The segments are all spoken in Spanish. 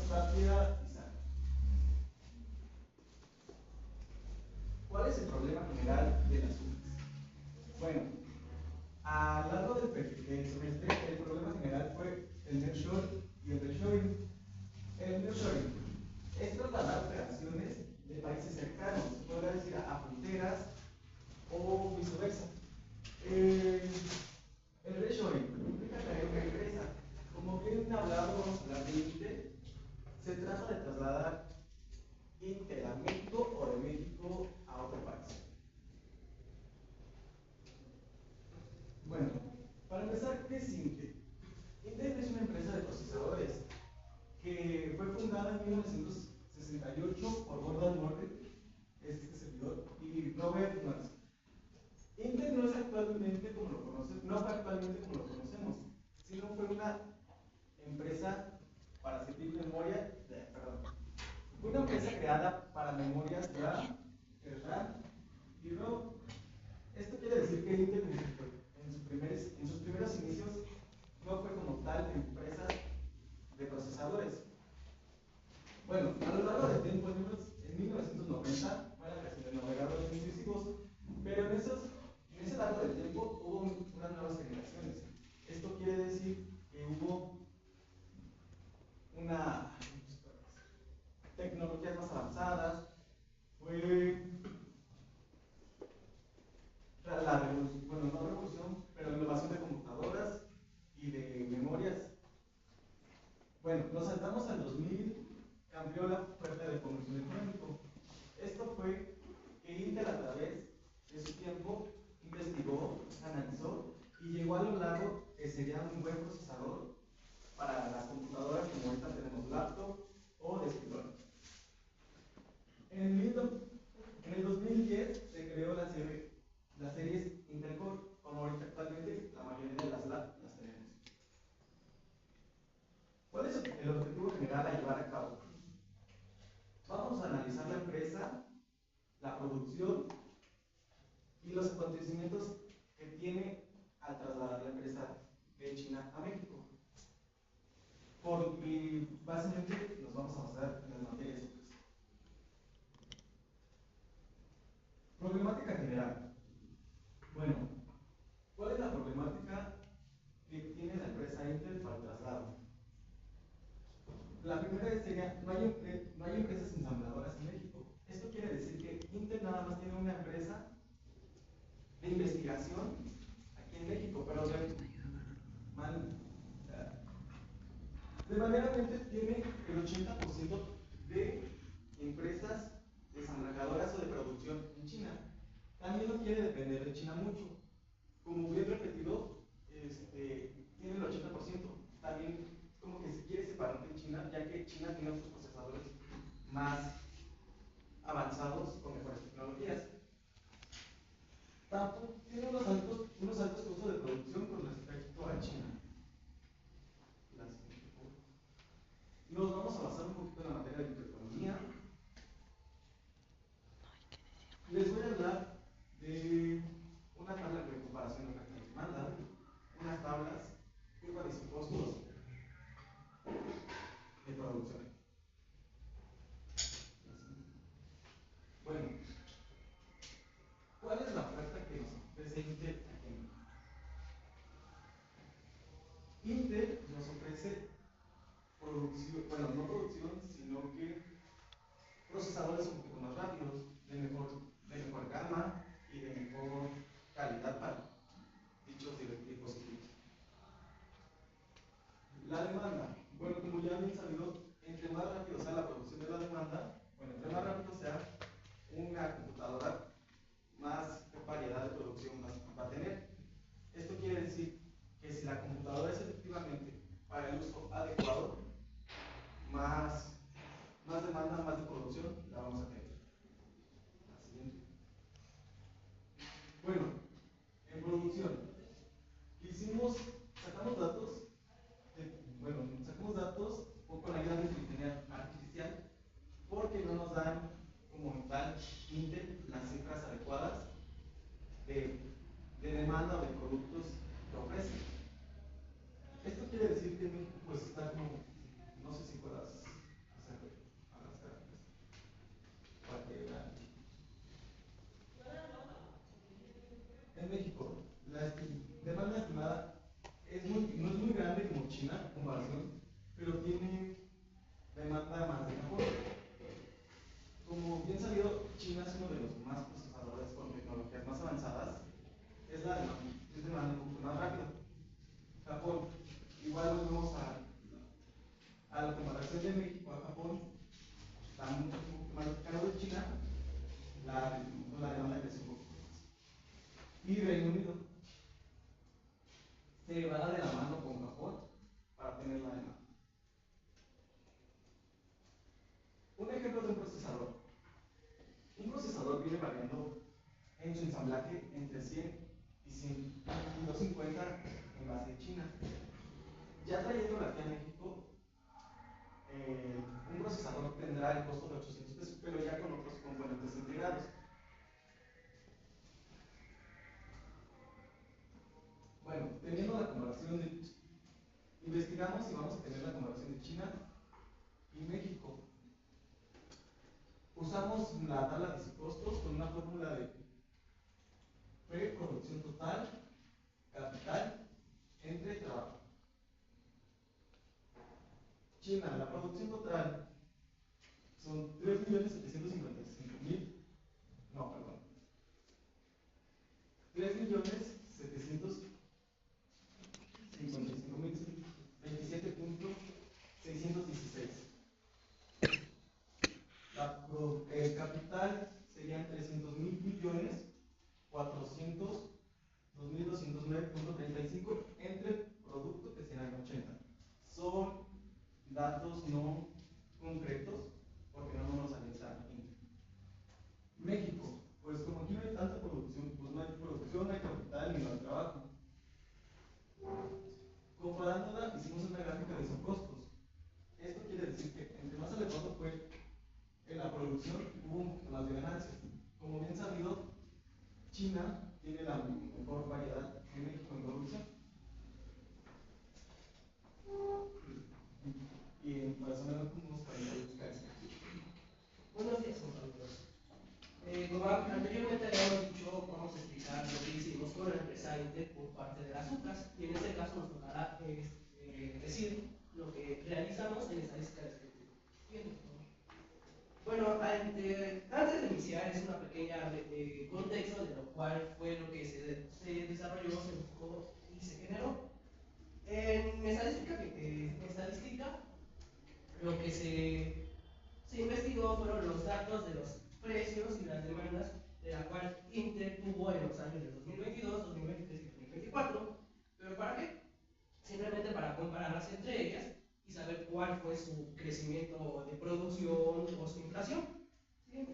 rápida y sana. ¿Cuál es el problema general de las UNES? Bueno, a lo largo del semestre, el problema general fue el nearshoring y el reshoring. El nearshoring es trasladar operaciones de países cercanos, se podría decir a fronteras o viceversa. El reshoring implica traer una empresa. Como bien hablado, vamos a hablar de Intel. Se trata de trasladar Intel a México o de México a otro país. Bueno, para empezar, ¿qué es Intel? Intel es una empresa de procesadores que fue fundada en 1968 por Gordon Murray, este servidor, y Robert Noyce. Intel no es actualmente como lo conocemos, no fue actualmente como lo conocemos, sino fue una empresa para servir memoria, fue una empresa creada para memorias RAM, y ROM. Esto quiere decir que Intel en sus primeros inicios no fue como tal empresa de procesadores. Bueno, a lo largo del tiempo, en 1990 fue la creación de navegadores intuitivos, pero en ese largo del tiempo hubo unas nuevas generaciones. Esto quiere decir que hubo tecnologías más avanzadas, fue la revolución, bueno, no revolución, pero innovación de computadoras y de memorias. Bueno, nos saltamos al 2000, cambió la oferta de comercio electrónico. Esto fue que Intel a través de su tiempo investigó, analizó y llegó a lo largo que sería un buen procesador para las computadoras como ahorita tenemos laptop o de escritorio. En el 2010 se creó las series Intel Core, como ahorita actualmente la mayoría de las tenemos. ¿Cuál es el objetivo general a llevar a cabo? Vamos a analizar la empresa, la producción y los acontecimientos que tiene al trasladar la empresa de China a México. Porque básicamente nos vamos a basar en las materias útiles. Problemática general. Bueno, ¿cuál es la problemática que tiene la empresa Intel para el traslado? La primera sería, no hay empresas ensambladoras en México. Esto quiere decir que Intel nada más tiene una empresa de investigación aquí en México, pero de manera tiene el 80% de empresas ensambladoras o de producción en China. También no quiere depender de China mucho. Como bien repetido, tiene el 80%. También como que se quiere separar de China, ya que China tiene otros procesadores más avanzados con mejores tecnologías. Tampoco tiene unos altos costos de producción con respecto a China. Nos vamos a basar un poquito en la materia de microeconomía. Les voy a hablar de una tabla de comparación de oferta y demanda, unas tablas, curvas y costos de producción. Bueno, ¿cuál es la oferta que nos ofrece Intel aquí en México? Intel nos ofrece producción, bueno, no producción, sino que procesadores un poquito más rápidos, de mejor gama y de mejor calidad para dichos dispositivos. La demanda, bueno, como ya bien sabido, entre más rápido sea la producción de la demanda, bueno, entre más rápido sea una computadora, más variedad de producción va a tener. Esto quiere decir que si la computadora es efectivamente para el uso adecuado, más demanda, más de producción la vamos a tener. La siguiente. Bueno, en producción, sacamos datos, con la ayuda de inteligencia artificial, porque no nos dan como tal Intel las cifras adecuadas de demanda o de productos que ofrece. Esto quiere decir que México pues está como, no sé si puedas demanda estimada no es muy grande como China en comparación, pero tiene demanda más de Japón. Como bien sabido, China es uno de los más procesadores con tecnologías más avanzadas, es demanda un poco más rápida. Japón, igual volvemos a la comparación de México a Japón, está un poco más cercano de China, la demanda creció un poco más. Y Reino Unido se va de la mano con Japón para tener la demanda. Un ejemplo de un procesador. Un procesador viene variando en su ensamblaje entre 100 y 250 en base de China. Ya trayéndolo aquí a México, un procesador tendrá el costo de 800 pesos, pero ya con otros componentes integrados. Bueno, teniendo la comparación de investigamos y vamos a tener la comparación de China y México. Usamos la tabla de costos con una fórmula de preproducción total, capital, entre trabajo. China, la producción total son 3.755.000, no, perdón, 3.755.027.616. El capital serían 300.000.402.209.35 entre producto que serán 80. Son datos no concretos porque no nos analizan. México, pues como aquí no hay tanta producción, pues no hay producción, no hay capital ni no hay trabajo. Comparándola, hicimos una gráfica de sus costos. Esto quiere decir que entre más elevado fue en la producción, hubo un poco más de ganancias. Como bien sabido, China tiene la mejor variedad de México en producción. Y para eso unos 48 casos. Buenos días, compañeros. Como anteriormente habíamos dicho, vamos a explicar lo que hicimos con la empresa Intel por parte de las UCAS, y en este caso nos tocará decir lo que realizamos en estadística descriptiva. Bien, bueno, antes de iniciar es una pequeña contexto de lo cual fue lo que se desarrolló, se buscó y se generó. En estadística lo que se investigó fueron los datos de los precios y las demandas de la cual Intel tuvo en los años de 2022, 2023 y 2024. ¿Pero para qué? Simplemente para compararlas entre ellas y saber cuál fue su crecimiento de producción o su inflación. ¿Sí?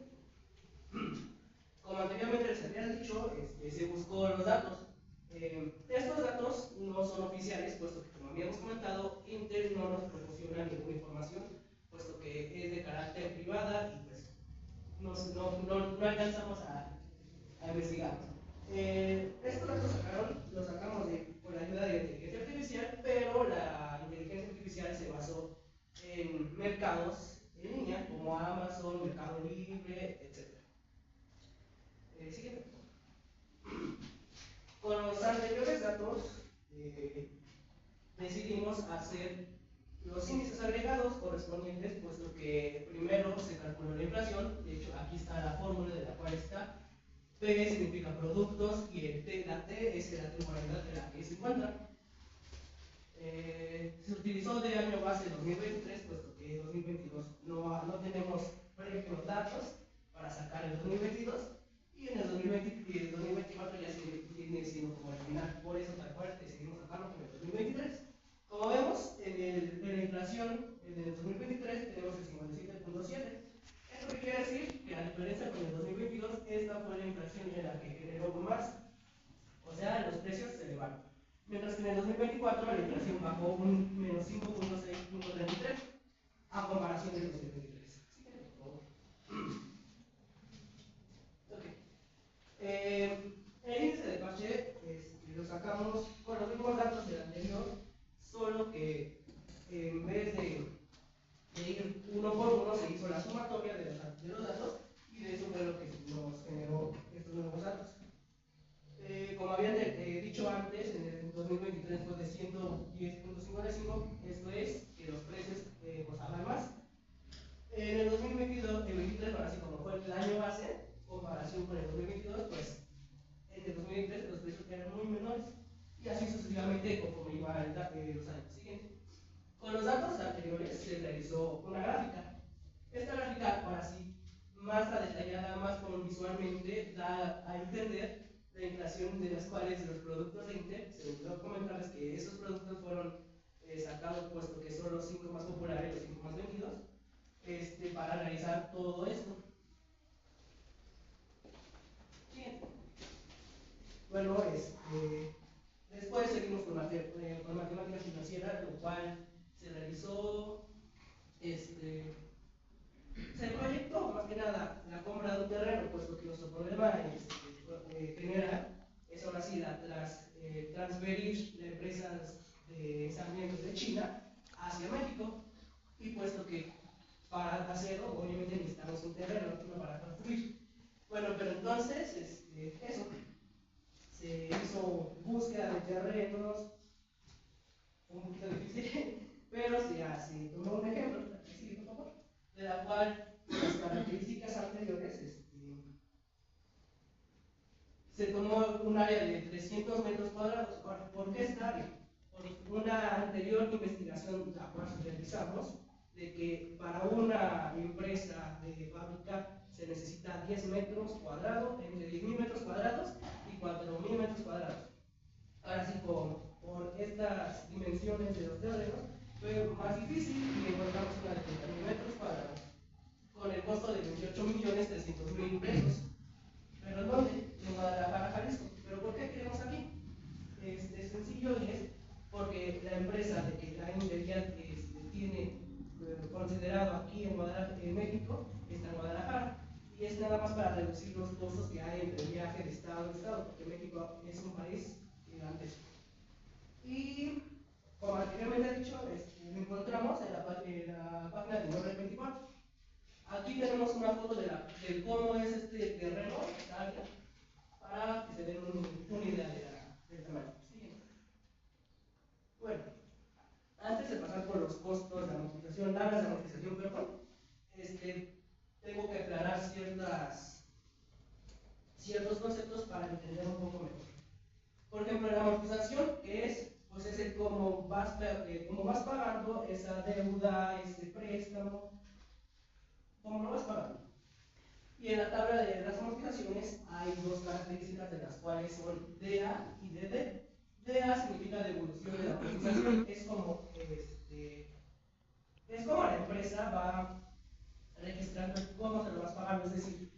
Como anteriormente les había dicho, se buscó los datos. Estos datos no son oficiales, puesto que, como habíamos comentado, Intel no nos proporciona ninguna información, puesto que es de carácter privada y pues no alcanzamos a investigar. Estos datos los sacamos con la ayuda de la inteligencia artificial, pero la inteligencia artificial se basó en mercados en línea como Amazon, Mercado Libre, etc. Siguiente. Con los anteriores datos decidimos hacer los índices agregados correspondientes, puesto que primero se calculó la inflación. De hecho, aquí está la fórmula de la cual está. P significa productos y la T es la temporalidad de la que se encuentra. Se utilizó de año base 2023, puesto que 2022 no tenemos previos datos para sacar el 2022, y en el 2024 ya se tiene siendo como el final. Por eso tal cual decidimos sacarlo con el 2023. Como vemos, en la inflación del 2023 tenemos el 57.7. Esto que quiere decir que a diferencia con el 2022, esta fue la inflación en la que generó más, o sea, los precios se elevaron. Mientras que en el 2024 la inflación bajó un menos 5.6.33 a comparación del 2023. Okay. El índice de Pache lo sacamos con los mismos datos del anterior, solo que en vez de ir uno por uno se hizo la sumatoria de los datos, y de eso fue lo que nos generó estos nuevos datos. Como habían dicho dicho antes, en el 2023 fue de 110.55, esto es que los precios costaban más. En el 2023, así como fue el año base, comparación con el 2022, pues en el 2023 los precios eran muy menores y así sucesivamente conforme iba los años siguientes. Con los datos anteriores se realizó una gráfica. Esta gráfica, ahora sí, más detallada, más como visualmente, da a entender la inflación de las cuales los productos de Intel. Se me olvidó comentarles que esos productos fueron sacados, puesto que son los 5 más populares, los 5 más vendidos, para analizar todo esto. Bien. Bueno, después seguimos con matemática financiera, lo cual se realizó, se proyectó más que nada la compra de un terreno, puesto que nuestro problema general es ahora sí transferir las empresas de ensamblaje de China hacia México, y puesto que para hacerlo obviamente necesitamos un terreno para construir. Bueno, pero entonces eso, se hizo búsqueda de terrenos, un poquito difícil, pero se tomó un ejemplo, por favor, de la cual las características anteriores, se tomó un área de 300 metros cuadrados. ¿Por qué esta área? Por una anterior investigación la cual realizamos, de que para una empresa de fábrica se necesita 10 metros cuadrados, entre 10.000 metros cuadrados y 4.000 metros cuadrados. Ahora sí, por estas dimensiones de los terrenos, fue más difícil y encontramos una de 30.000 metros cuadrados, con el costo de 28.300.000 pesos. ¿Pero en dónde? En Guadalajara, Jalisco. ¿Pero por qué queremos aquí? Es sencillo, y es porque la empresa de que la Intel ya tiene considerado aquí en Guadalajara, en México, está en Guadalajara. Y es nada más para reducir los costos que hay entre el viaje de estado a estado, porque México es un país gigante. Y como anteriormente he dicho, lo encontramos en la página de Norte 24. Aquí tenemos una foto de cómo es este terreno, esta área, para que se den una idea del tamaño. Siguiente. Bueno, antes de pasar por los costos de amortización, tablas de amortización, perdón, tengo que aclarar ciertos conceptos para entender un poco mejor. Por ejemplo, la amortización, que es, pues es el cómo vas pagando esa deuda, ese préstamo, cómo lo vas pagando. Y en la tabla de las amortizaciones hay dos características, de las cuales son DA y DD. DA significa devolución de la amortización. Es como la empresa va registrando cómo se lo vas pagando. Es decir,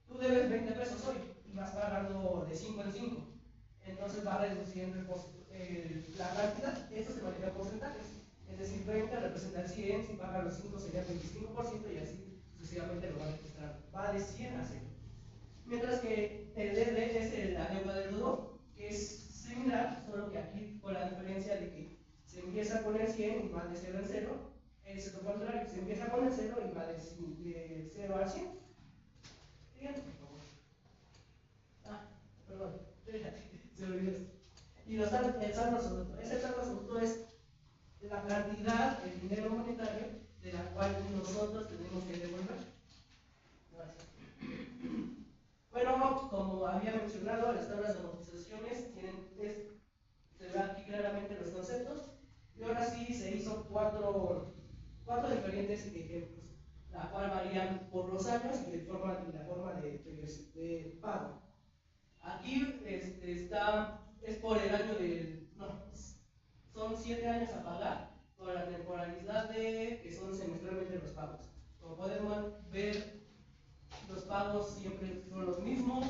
tú debes 20 pesos hoy y vas pagando de 5 en 5. Entonces va reduciendo la cantidad. Esto se maneja en porcentajes. Es decir, 20 representa el 100, si paga los 5 sería el 25%, y así sucesivamente lo va a registrar. Va de 100 a 0. Mientras que el DD es la deuda del deudor, que es similar, solo que aquí con la diferencia de que se empieza con el 100 y va de 0 en 0. Es lo contrario, se empieza con el 0 y va de 0 al 100. Fíjate, por favor. Perdón, se me olvidó esto. Y el saldo absoluto. Ese saldo absoluto es la cantidad, el dinero monetario, de la cual nosotros tenemos que devolver. Gracias. Bueno, como había mencionado, las tablas de amortizaciones se ven aquí claramente los conceptos. Y ahora sí se hizo cuatro diferentes ejemplos, la cual varían por los años y la forma de pago. Aquí es por el año son 7 años a pagar, por la temporalidad que son semestralmente los pagos. Como podemos ver, los pagos siempre son los mismos,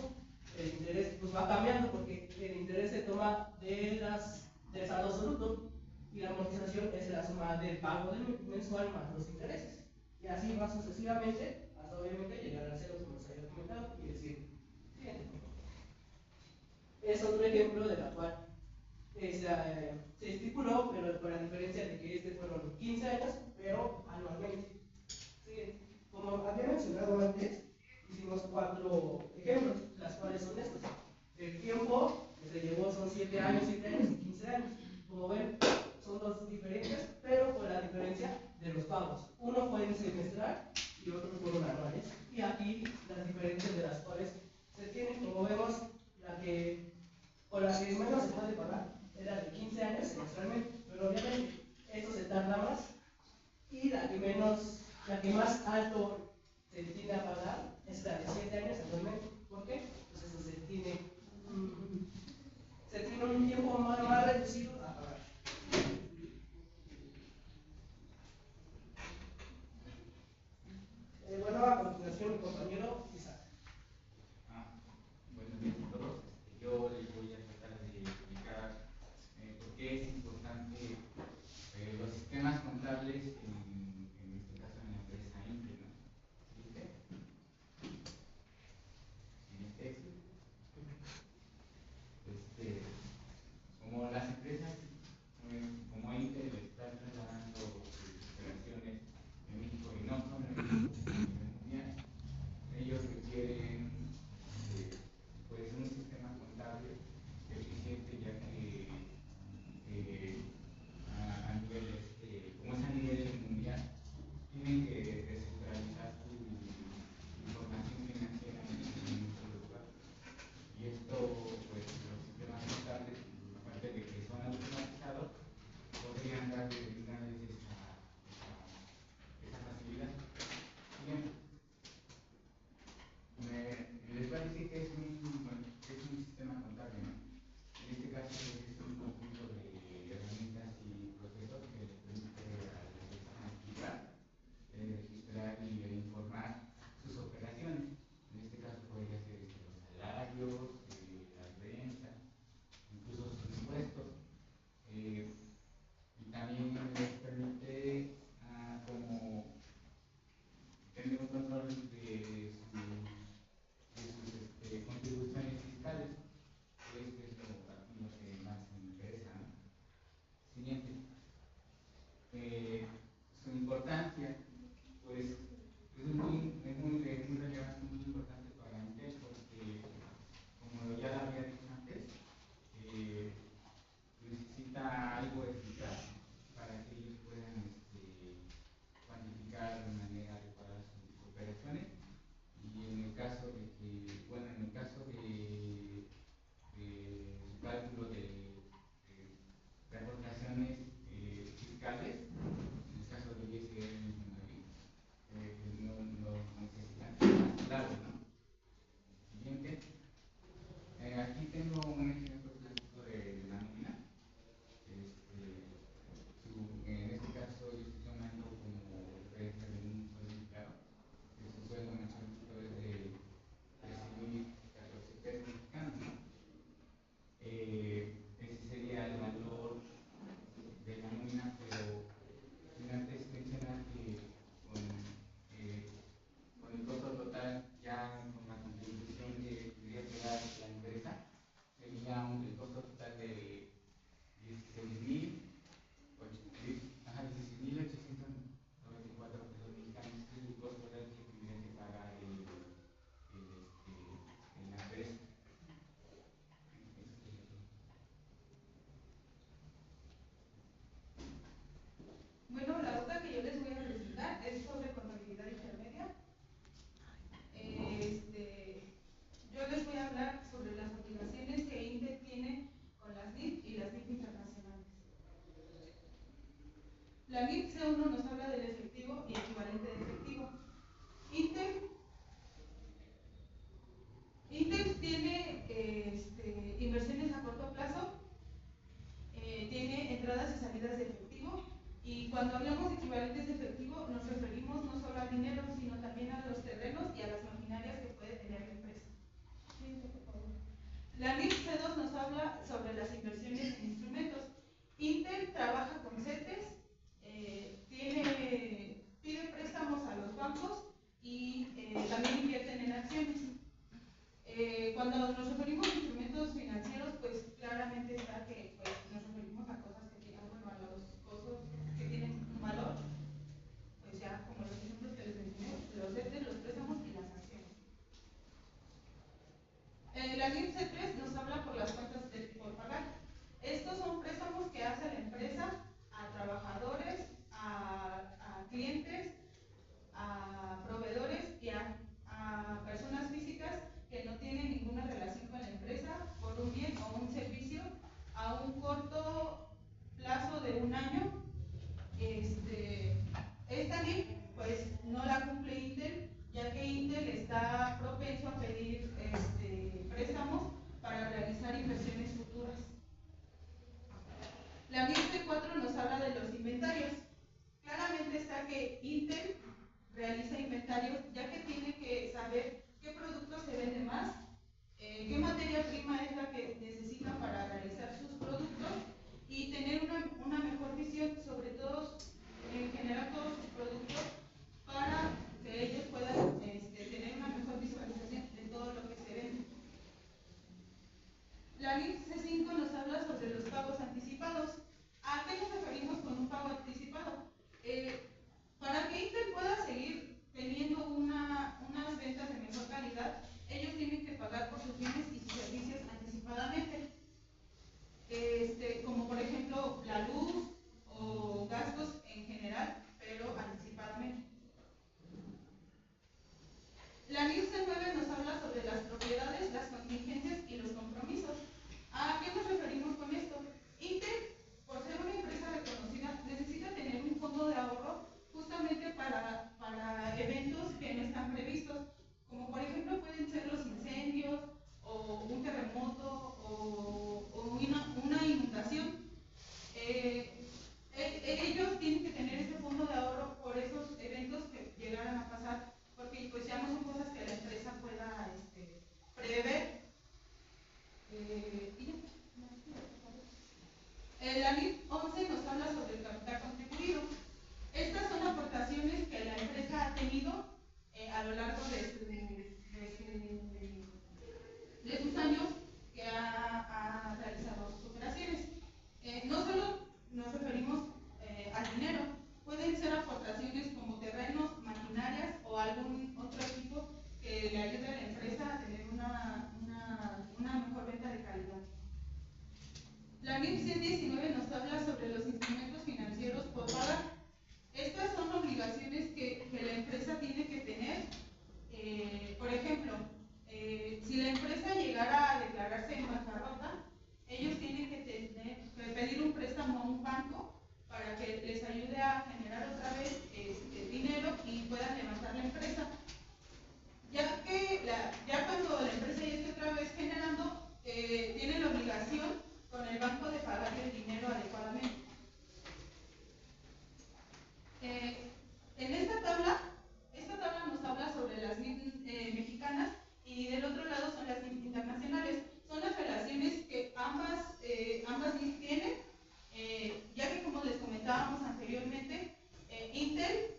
el interés pues va cambiando, porque el interés se toma del saldo absoluto, y la amortización es la suma del pago mensual más los intereses. Y así va sucesivamente, hasta obviamente llegar al cero, como se había comentado, y decir, siguiente. Es otro ejemplo de la cual se estipuló, pero con la diferencia de que fueron 15 años, pero anualmente. Siguiente. Como había mencionado antes, hicimos 4 ejemplos, las cuales son estos. El tiempo que se llevó son 7 años, 7 años y 15 años. Como ven, son dos diferentes, pero con la diferencia de los pagos. Uno fue en semestral y otros fueron anuales. Y aquí las diferencias de las cuales se tienen, como vemos, la que menos se puede pagar era de 15 años semestralmente, pero obviamente esto se tarda más. Y la que más alto se tiene a pagar es la de 7 años anualmente. ¿Por qué? Pues eso se tiene un tiempo más reducido a pagar. Bueno, a continuación mi compañero Isaac. Buenos días a todos. Yo les voy a tratar de explicar por qué es importante los sistemas contables, en este caso en la empresa Intel, ¿no? ¿Viste? En este Excel. Como las empresas, como Intel están trasladando sus operaciones en México y no solo en México, a nivel mundial, ellos requieren pues un sistema contable eficiente, ya que a nivel, como es a nivel mundial, tienen que descentralizar su información financiera en un solo lugar. Y esto, pues los sistemas contables, aparte de que son automatizados, podrían darles esa facilidad. Bien, les voy a decir que es un sistema contable, ¿no? En este caso es un conjunto de herramientas y procesos que les permite a la persona registrar y informar sus operaciones. En este caso podría ser los salarios, las rentas, incluso sus impuestos. Y también les permite como tener un control de sus contribuciones fiscales. Esto es lo que más me interesa, ¿no? Siguiente. Su importancia, pues, es muy relevante, muy importante para Intel, porque, como ya lo había dicho antes, necesita algo eficaz para que ellos puedan cuantificar de manera adecuada sus operaciones. Y en el caso de que, bueno, en el caso de su cálculo de aportaciones fiscales, en el caso de ISR en Madrid, no necesitan ser más claros, ¿no? Siguiente. Aquí tengo un ejemplo clásico de la nómina. En este caso yo estoy tomando como referencia de un sueldo empleado. Su sueldo mensual es de 13.014 pesos mexicanos, ¿no? Ese sería el valor de la nómina, pero sin antes mencionar que con el costo total, ya con la contribución que tendría que dar la empresa, sería el costo total de 16.894 pesos mexicanos. Es el costo real que tendría que pagar la empresa. Bueno, la otra que yo les voy a presentar es sobre contabilidad intermedia. Yo les voy a hablar sobre las obligaciones que Intel tiene con las NIF y las NIF internacionales. La NIF C1 nos habla del efectivo y equivalente de efectivo. Intel tiene inversiones a corto plazo, tiene entradas y salidas de efectivo, y cuando hablamos de equivalentes de efectivo nos referimos no solo al dinero, sino también a los terrenos y a las maquinarias que puede tener la empresa. La NIF C2 nos habla sobre las inversiones en instrumentos. Intel trabaja con CETES, pide préstamos a los bancos y también invierten en acciones. Cuando nos referimos a instrumentos financieros, pues claramente está que pues, nos referimos a cosas que tienen, bueno, a los costos que tienen un valor, pues ya como los ejemplos que les mencioné, los CETES, los préstamos y las acciones. La NIF C3 nos habla corto plazo de un año. Esta ley pues no la cumple Intel, ya que Intel está propenso a pedir préstamos para realizar inversiones futuras. La NIF 4 nos habla de los inventarios. Claramente está que Intel realiza inventarios, ya que tiene que saber qué productos se vende más, qué materia prima es la que necesita para realizar sus productos y tener una mejor visión sobre todos, en general todos sus productos, para que ellos puedan tener una mejor visualización de todo lo que se vende. La NIF C5 nos habla sobre los pagos anticipados. ¿A qué nos referimos con un pago anticipado? Para que Intel pueda seguir teniendo unas ventas de mejor calidad, ellos tienen que pagar por sus bienes y sus servicios anticipadamente. Como por ejemplo la luz o gastos en general, pero anticipadamente. La NIF C9 nos habla sobre las propiedades, las contingencias y los compromisos. ¿A qué nos referimos con esto? Intel, por ser una empresa reconocida, necesita tener un fondo de ahorro justamente para eventos que no están previstos, como por ejemplo pueden ser los incendios, o un terremoto, o una inundación. Ellos tienen que tener ese fondo de ahorro por esos eventos que llegaran a pasar, porque pues ya no son cosas que la empresa pueda prever. La NIF 11 nos habla sobre el capital contribuido. Estas son aportaciones que la empresa ha tenido a lo largo de sus años que ha realizado sus operaciones. No solo nos referimos al dinero, pueden ser aportaciones como terrenos, maquinarias o algún otro equipo que le ayude a la empresa a tener una mejor venta de calidad. La NIF 119 nos habla sobre los instrumentos financieros por pagar. Estas son obligaciones que la empresa tiene que tener. Por ejemplo, si la empresa llegara a declararse en bancarrota, ellos tienen que pedir un préstamo a un banco para que les ayude a generar otra vez dinero y puedan levantar la empresa. Ya cuando la empresa ya esté otra vez generando, tiene la obligación con el banco de pagarle el dinero adecuadamente. En esta tabla nos habla sobre las NIF mexicanas y del otro lado son las NIF internacionales. Son las relaciones que ambas NIF tienen, ya que como les comentábamos anteriormente, Intel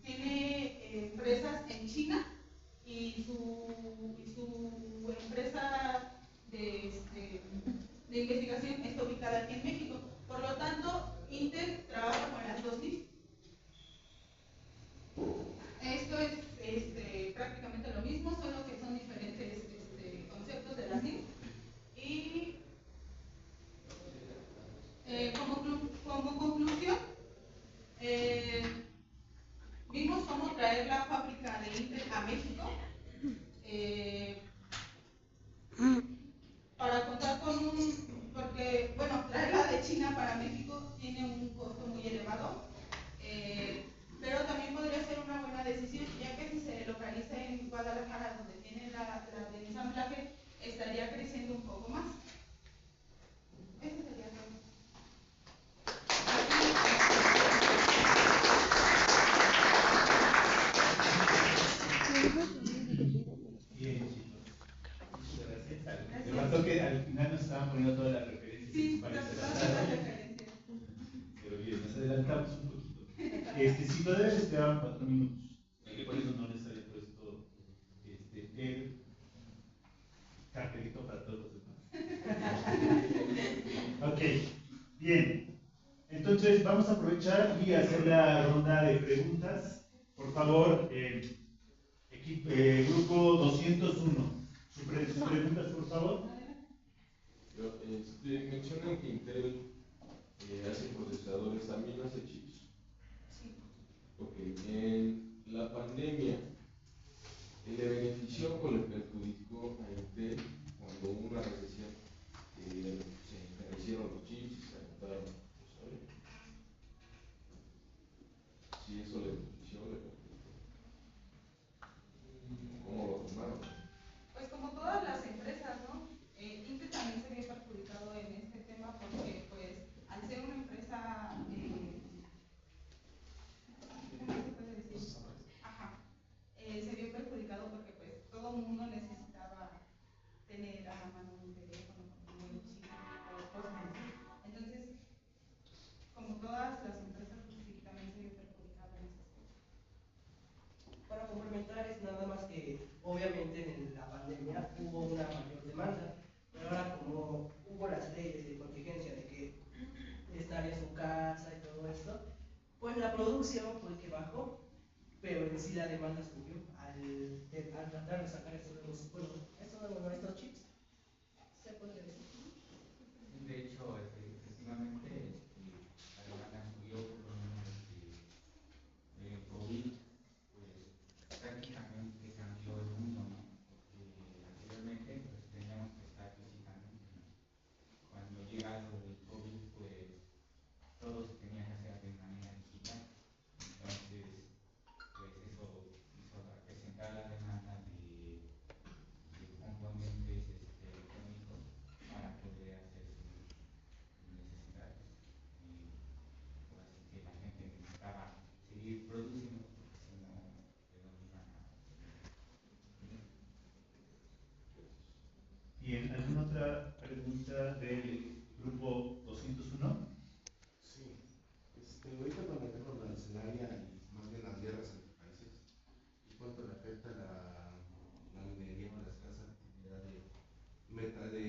tiene empresas en China y su empresa de investigación está ubicada aquí en México. Por lo tanto, Intel trabaja con las dos NIF. Esto es prácticamente lo mismo, solo que son diferentes conceptos de las NIF. Y como conclusión, vimos cómo traer la fábrica de Intel a México para contar con porque traerla de China para México tiene un costo muy elevado, pero también podría ser una buena decisión, ya que si se localiza en Guadalajara, donde tiene la de ensamblaje, estaría creciendo un poco más. Eso sería todo. Bien, chicos. Gracias. Me faltó que al final nos estaban poniendo todas las referencias. Sí, todas las referencias. Pero bien, nos adelantamos un poquito. Si todavía les quedaban 4 minutos, por eso no les había puesto el cartelito para todos los demás. Ok, bien. Entonces vamos a aprovechar y hacer la ronda de preguntas. Por favor, grupo 201. Sus preguntas, por favor. Mencionan que Intel hace procesadores, también hace chips. Sí. Ok, en la pandemia, ¿le benefició o le perjudicó a Intel cuando hubo una recesión se encarecieron los estar en su casa y todo esto, pues la producción fue que bajó, pero en sí la demanda subió al tratar de sacar estos nuevos, bueno, estos chips, se podría decir. De hecho, efectivamente, la demanda subió por lo menos el COVID, pues prácticamente cambió el mundo, ¿no? Porque anteriormente pues teníamos que estar físicamente, ¿no? Cuando llega lo del COVID, pues todo se tenía que hacer de manera digital. Entonces, pues eso hizo acrecentar la demanda de componentes electrónicos para poder hacer sus necesidades. Pues así que la gente necesitaba seguir produciendo porque si no, de dónde iban a. Bien, ¿alguna otra pregunta del grupo 201? Sí, ahorita con la guerra arancelaria y más bien las guerras entre países, ¿y cuánto le afecta la minería o la escasa actividad de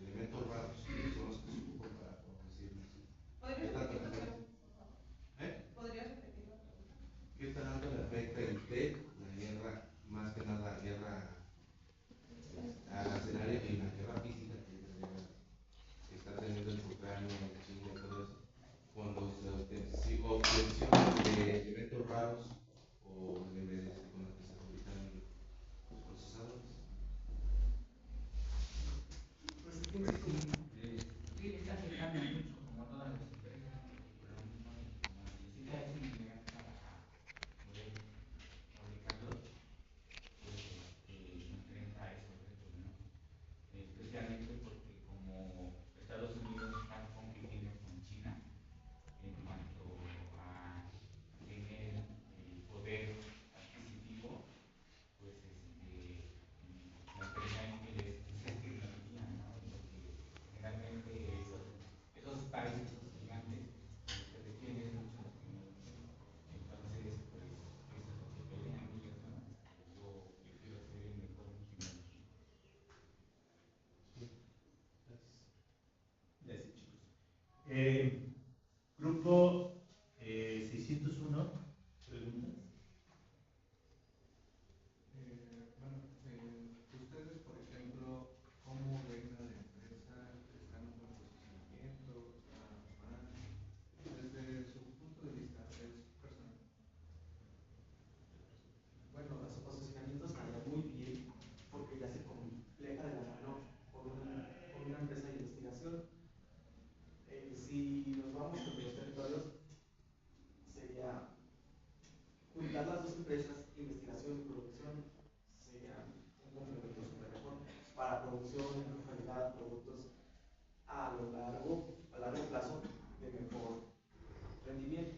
elementos raros que son los que se ocupan para producir música? ¿Qué ¿Podrías tanto repetir le la afecta? pregunta, por favor? ¿Eh? ¿Podrías repetir la pregunta? ¿Qué tanto le afecta el TEC, la guerra, más que nada la guerra arancelaria y la guerra física, que es la guerra que está teniendo entre Ucrania, China y todo eso, con los obtención de elementos raros o con los que se fabrican los procesadores? Pues fíjense que Sí, está afectando mucho, como todas las empresas, por lo mismo de que como necesita ese mineral para poder fabricarlos, pues se enfrenta a esos retos, ¿no? Especialmente porque como Estados Unidos está compitiendo con China en cuanto a tener el poder adquisitivo, pues la empresa Intel es tecnología, ¿no? Porque generalmente esos países, esos gigantes, se requieren mucho la tecnología. Entonces, pues eso es lo que pelean ellos, ¿no? Yo prefiero ser el mejor en tecnología. Sí, gracias. Gracias, chicos. Grupo 601, preguntas. Ustedes, por ejemplo, ¿cómo ven a la empresa? ¿Está en un buen posicionamiento? ¿Está mal? Desde su punto de vista, es personal. Bueno, su posicionamiento estaría muy bien porque ya se compleja de la mano con una empresa de investigación. Si nos vamos entre los territorios, sería juntar las dos empresas, investigación y producción, sería un complemento súper mejor para producción, mejor calidad, productos a largo plazo de mejor rendimiento.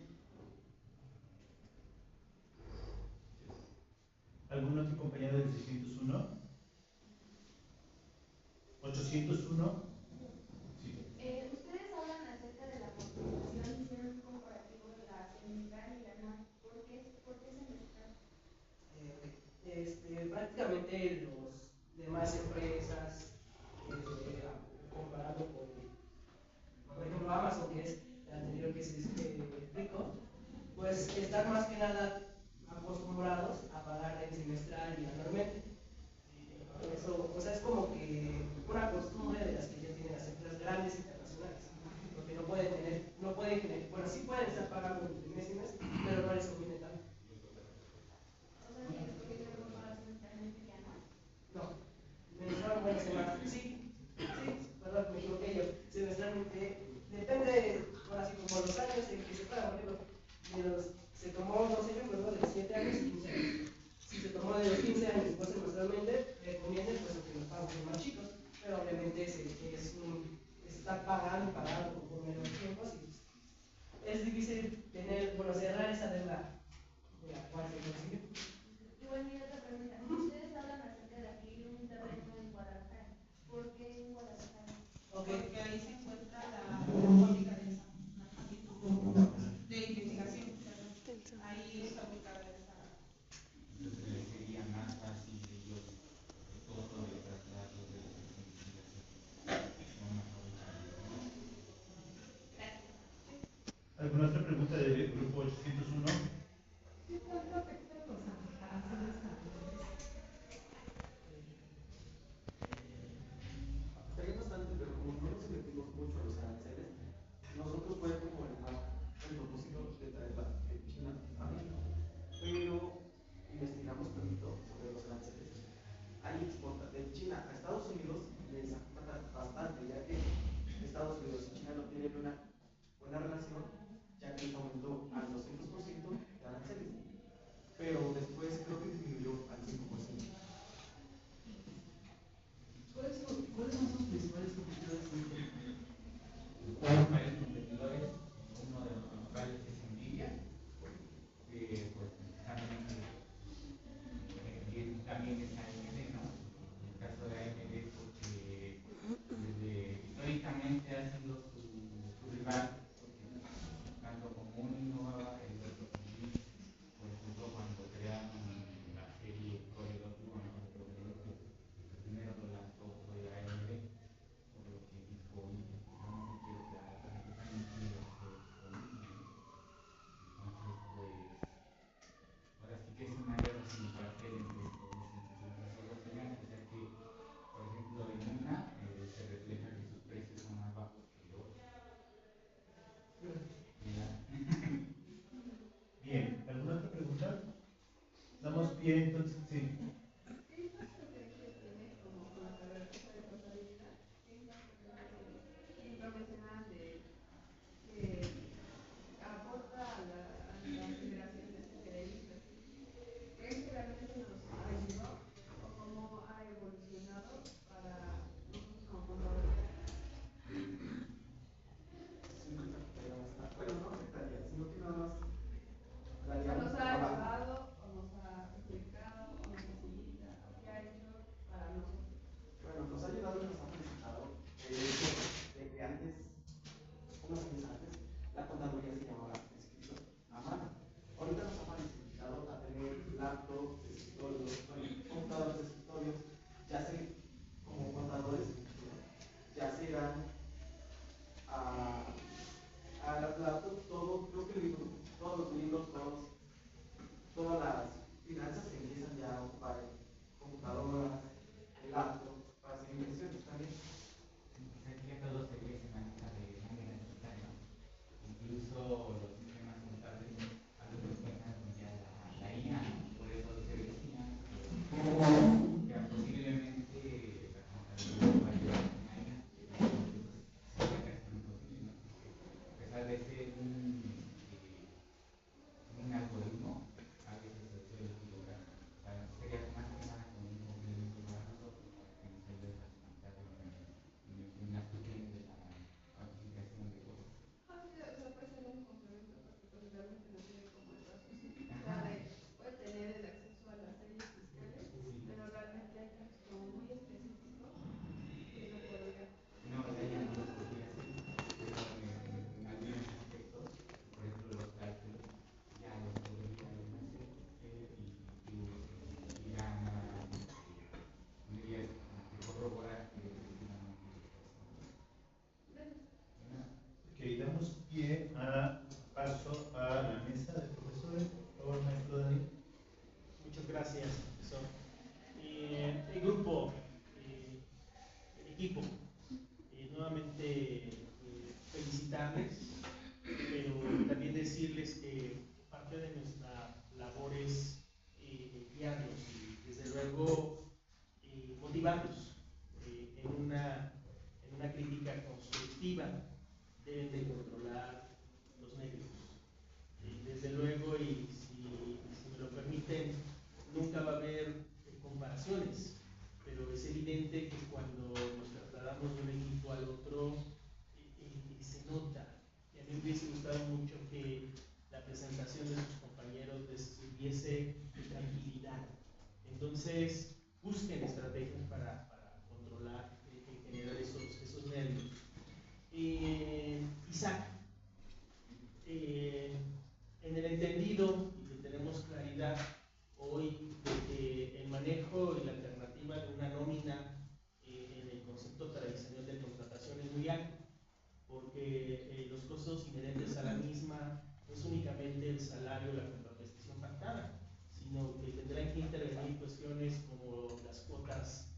¿Algún otro compañero del 601? 801. Sí. Ustedes hablan acerca de la amortización, hicieron un comparativo de la semestral y la anual. ¿Por qué semestral? Prácticamente los demás empresas, comparado con, por ejemplo, Amazon, que es la anterior que se explicó, pues están más que nada acostumbrados a pagar en semestral y anualmente. Eso, o sea, es como que una costumbre de las que ya tienen las empresas grandes internacionales, porque no pueden tener, bueno, sí pueden estar pagando de mes y mes, pero no les conviene tanto. O sea, que les conviene mejor pagar semestralmente que anual. No, mensual, bueno, sí, perdón, me equivoqué yo. Semestralmente, depende, ahora sí, como los años en que se paga, por ejemplo, se tomó dos ejemplos, ¿no? De los 7 años y 15 años. Si se tomó de los 15 años después semestralmente, conviene pues que los pagos son más chicos, pero obviamente estar pagando y pagando conforme los tiempos y es difícil cerrar esa deuda de la cual se consiguió. Igual mi otra pregunta. Ustedes hablan acerca de adquirir un terreno en Guadalajara. ¿Por qué en Guadalajara? Okay. Porque ahí se encuentra la fábrica de esa, de investigación, perdón. Ahí está ubicada esa. Entonces les sería más fácil ellos el costo de traslado de las investigaciones, no una fábrica. Gracias. ¿Alguna otra pregunta del grupo 801? ¿Qué tanto afectan los aranceles canadienses? Afectaría bastante, pero como no nos metimos mucho a los aranceles, nosotros fue como el propósito de traerla de China a México. Pero investigamos tantito sobre los aranceles. Hay exporta de China a Estados Unidos les afecta bastante, ya que Estados Unidos y China no tienen una buena relación, ya que les aumentó al 200% de aranceles. Pero después creo que disminuyó al 5%. ¿Cuáles son sus principales competidores en este mercado? Hay varios competidores, uno de los principales es Nvidia, que pues precisamente también es AMD, ¿no? En el caso de AMD, porque históricamente ha sido su rival, porque tanto como uno innovaba, el otro también. Por ejemplo, cuando crearon la serie Core 2, el primero lo lanzó fue AMD, por lo que dijo, oye, yo no me quiero quedar atrás, yo también quiero hacer lo mismo, ¿no? Entonces, pues, ahora sí que es una guerra sin cuartel entre las dos gigantes, ya que, por ejemplo, en una se refleja que sus precios son más bajos que el otro. Bien, ¿alguna otra pregunta? ¿Estamos bien? Entonces, sí. ¿Qué impacto cree que tiene como con la carrera de contabilidad? ¿Qué impacto cree que tiene? Por ejemplo, mencionaban de que aporta a la generación de créditos. ¿Creen que realmente nos ayudó o cómo ha evolucionado para nosotros como contadores? Siento que afectaría bastante. Bueno, no afectaría, sino que nada más O daría sea, un ¿nos ha trabajo. ayudado o nos ha perjudicado o nos facilita o qué ha hecho para nosotros? Bueno, nos ha ayudado y nos ha facilitado el hecho de que antes, unos años antes, la contaduría se llamaba escrito a mano. Ahorita nos ha facilitado a tener laptops, escritorios, bueno, computadores de escritorios, ya sea como contadores, ya serán a las laptops, todo, creo que todos los libros, todas las finanzas empiezan ya a ocupar computadoras, laptops, para hacer inversiones también. Aquí ya todo se maneja de manera digital, ¿no? Incluso los sistemas contables, algunos cuentan con ya la IA, ¿no? Por eso se decía que posiblemente la contabilidad va a llevar una IA. Sería casi imposible, ¿no? Porque a pesar de ser un algoritmo, a veces se suele equivocar. O sea, sería más que nada como un complemento para nosotros, para que nos ayude a facilitar en las cuestiones de la cuantificación de cosas. Ah, sí, o sea, puede ser un complemento porque pues realmente no tiene como el raciocinio. O sea, Ajá. puede tener el acceso a las leyes fiscales, Sí. pero realmente hay casos como muy específicos que no podría. No, ya no lo podría hacer, pero en algunos aspectos, por ejemplo los cálculos, ya los podría hacer y ya nada más tendrías que corroborar que efectivamente lo estás haciendo. Ok, damos pie a paso a la mesa de profesores. Por favor, maestro Daniel. Muchas gracias, profesor. El grupo, el equipo, nuevamente felicitarles, pero también decirles que parte de nuestra labor es guiarlos y desde luego motivarlos en una crítica constructiva. Deben de controlar los nervios. Desde luego, y si me lo permiten, nunca va a haber comparaciones, pero es evidente que cuando nos trasladamos de un equipo al otro, se nota. Y a mí me hubiese gustado mucho que la presentación de sus compañeros les sirviese de tranquilidad. Entonces, busquen estrategias para controlar, generar esos nervios. Isaac, en el entendido y que tenemos claridad hoy de que el manejo y la alternativa de una nómina en el concepto tradicional de contratación es muy alto. porque los costos inherentes a la misma no es únicamente el salario o la contraprestación pactada, sino que tendrán que intervenir cuestiones como las cuotas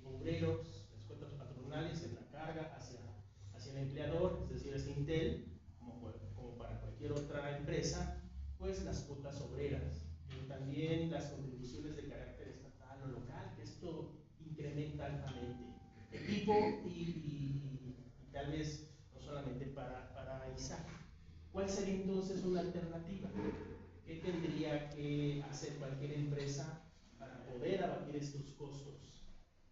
obreros, las cuotas patronales en la carga hacia el empleador, es decir, hacia Intel, como para cualquier otra empresa, pues las cuotas obreras, también las contribuciones de carácter estatal o local, que esto incrementa altamente. Equipo y tal vez no solamente para Isaac. ¿Cuál sería entonces una alternativa? ¿Qué tendría que hacer cualquier empresa para poder abatir estos costos?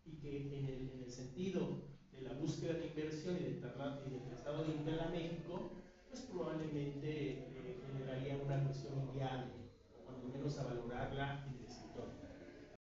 Y que en el sentido de la búsqueda de inversión y del traslado de Intel a México,